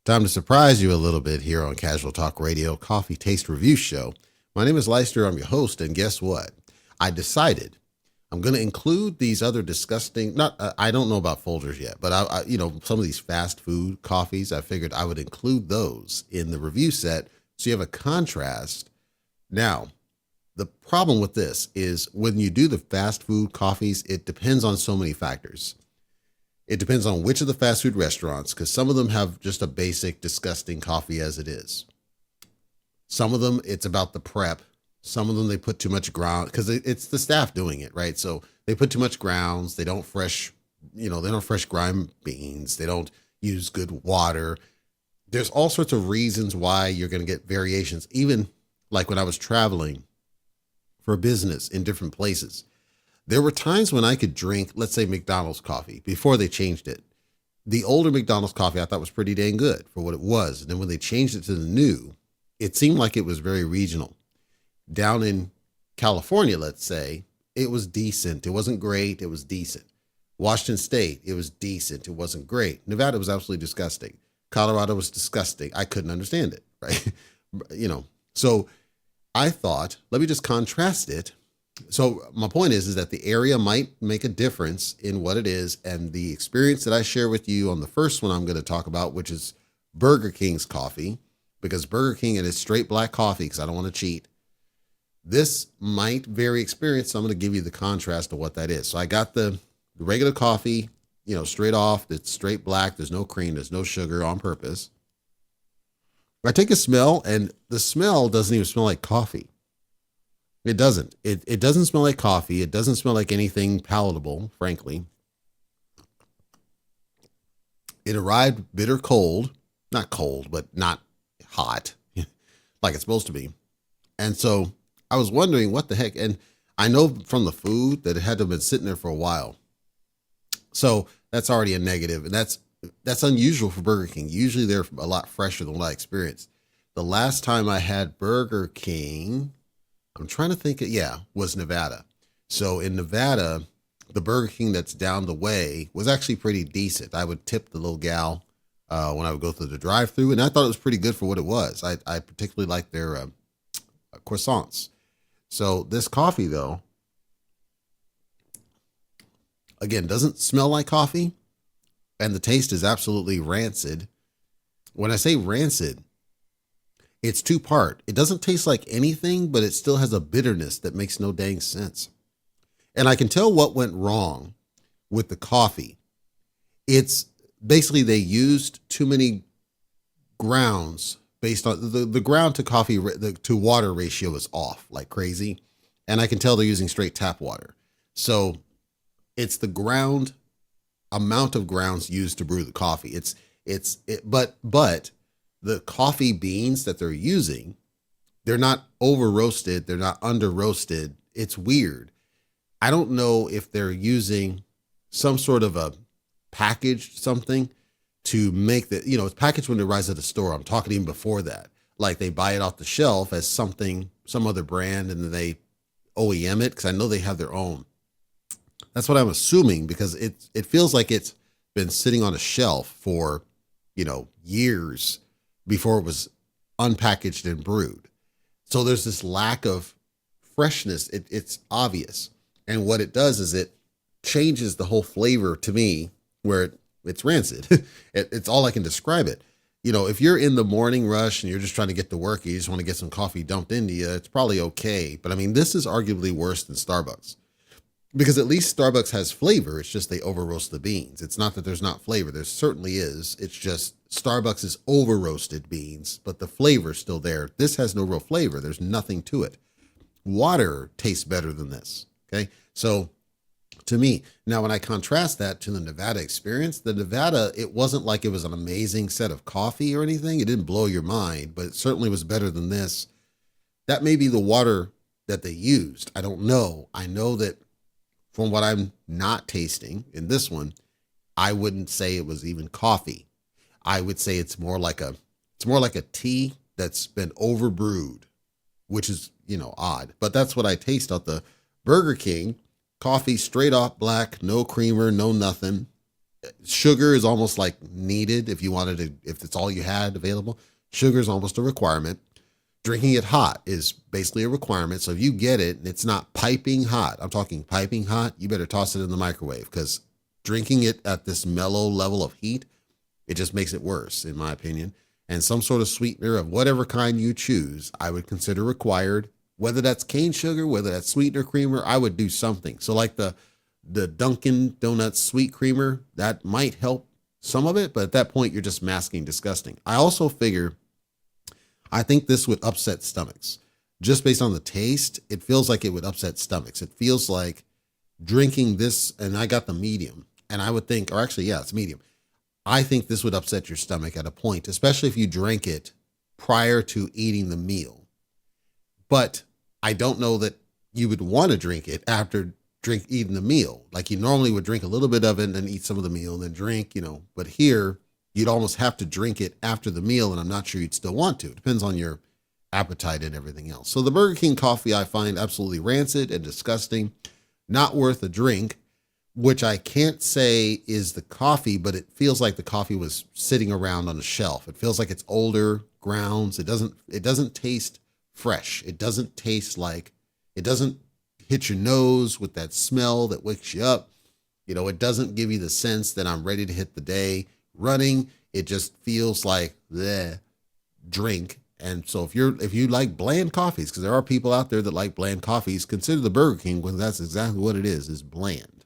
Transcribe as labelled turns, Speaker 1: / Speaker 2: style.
Speaker 1: Time to surprise you a little bit here on Casual Talk Radio Coffee Taste Review Show. My name is Leister. I'm your host, and guess what? I decided I'm going to include these other disgusting. Not I don't know about Folgers yet, but some of these fast food coffees. I figured I would include those in the review set so you have a contrast. Now, the problem with this is when you do the fast food coffees, it depends on so many factors. It depends on which of the fast food restaurants, because some of them have just a basic, disgusting coffee as it is. Some of them, it's about the prep. Some of them, they put too much ground because it's the staff doing it, right? So they put too much grounds. They don't fresh grind beans. They don't use good water. There's all sorts of reasons why you're going to get variations. Even like when I was traveling for business in different places, there were times when I could drink, let's say, McDonald's coffee before they changed it. The older McDonald's coffee I thought was pretty dang good for what it was. And then when they changed it to the new, it seemed like it was very regional. Down in California, let's say, it was decent. It wasn't great. It was decent. Washington State, it was decent. It wasn't great. Nevada was absolutely disgusting. Colorado was disgusting. I couldn't understand it, right? So I thought, let me just contrast it. So my point is that the area might make a difference in what it is, and the experience that I share with you on the first one I'm going to talk about, which is Burger King's coffee, because Burger King and its straight black coffee, because I don't want to cheat. This might vary experience, so I'm going to give you the contrast of what that is. So I got the regular coffee, straight off. It's straight black. There's no cream. There's no sugar on purpose. I take a smell, and the smell doesn't even smell like coffee. It doesn't. It doesn't smell like coffee. It doesn't smell like anything palatable, frankly. It arrived bitter cold. Not cold, but not hot, like it's supposed to be. And so I was wondering what the heck. And I know from the food that it had to have been sitting there for a while. So that's already a negative. And that's unusual for Burger King. Usually they're a lot fresher than what I experienced. The last time I had Burger King, I'm trying to think, was Nevada. So in Nevada, the Burger King that's down the way was actually pretty decent. I would tip the little gal when I would go through the drive-thru, and I thought it was pretty good for what it was. I particularly liked their croissants. So this coffee, though, again, doesn't smell like coffee, and the taste is absolutely rancid. When I say rancid, it's two-part. It doesn't taste like anything, but it still has a bitterness that makes no dang sense. And I can tell what went wrong with the coffee. It's basically they used too many grounds based on the ground to coffee to water ratio is off like crazy. And I can tell they're using straight tap water. So it's the ground amount of grounds used to brew the coffee. But the coffee beans that they're using, they're not over roasted. They're not under roasted. It's weird. I don't know if they're using some sort of a packaged something to make it's packaged when it arrives at the store. I'm talking even before that. Like they buy it off the shelf as something, some other brand, and then they OEM it because I know they have their own. That's what I'm assuming because it feels like it's been sitting on a shelf for, years before it was unpackaged and brewed. So there's this lack of freshness. It's obvious. And what it does is it changes the whole flavor to me where it's rancid. It's all I can describe it. If you're in the morning rush and you're just trying to get to work, you just want to get some coffee dumped into you, it's probably okay. But I mean, this is arguably worse than Starbucks because at least Starbucks has flavor. It's just they over roast the beans. It's not that there's not flavor. There certainly is. It's just Starbucks is over roasted beans, but the flavor's still there. This has no real flavor. There's nothing to it. Water tastes better than this. Okay. So to me, now when I contrast that to the Nevada experience, it wasn't like it was an amazing set of coffee or anything. It didn't blow your mind, but it certainly was better than this. That may be the water that they used. I don't know. I know that from what I'm not tasting in this one, I wouldn't say it was even coffee. I would say it's more like a tea that's been overbrewed, which is, odd. But that's what I taste at the Burger King. Coffee straight off black, no creamer, no nothing. Sugar is almost like needed if you wanted to, if it's all you had available. Sugar is almost a requirement. Drinking it hot is basically a requirement. So if you get it and it's not piping hot, I'm talking piping hot, you better toss it in the microwave, because drinking it at this mellow level of heat, it just makes it worse, in my opinion. And some sort of sweetener of whatever kind you choose, I would consider required. Whether that's cane sugar, whether that's sweetener creamer, I would do something. So like the Dunkin' Donuts sweet creamer, that might help some of it, but at that point you're just masking disgusting. I also figure I think this would upset stomachs. Just based on the taste, it feels like it would upset stomachs. It feels like drinking this, and I got the medium, and I would think, or actually, yeah, it's medium. I think this would upset your stomach at a point, especially if you drank it prior to eating the meal. But I don't know that you would want to drink it after eating the meal. Like you normally would drink a little bit of it and then eat some of the meal and then drink, but here you'd almost have to drink it after the meal. And I'm not sure you'd still want to. It depends on your appetite and everything else. So the Burger King coffee I find absolutely rancid and disgusting, not worth a drink, which I can't say is the coffee, but it feels like the coffee was sitting around on a shelf. It feels like it's older grounds. It doesn't taste fresh. It doesn't hit your nose with that smell that wakes you up. It doesn't give you the sense that I'm ready to hit the day running. It just feels like the drink. And so if you like bland coffees, because there are people out there that like bland coffees, consider the Burger King, when that's exactly what it is bland.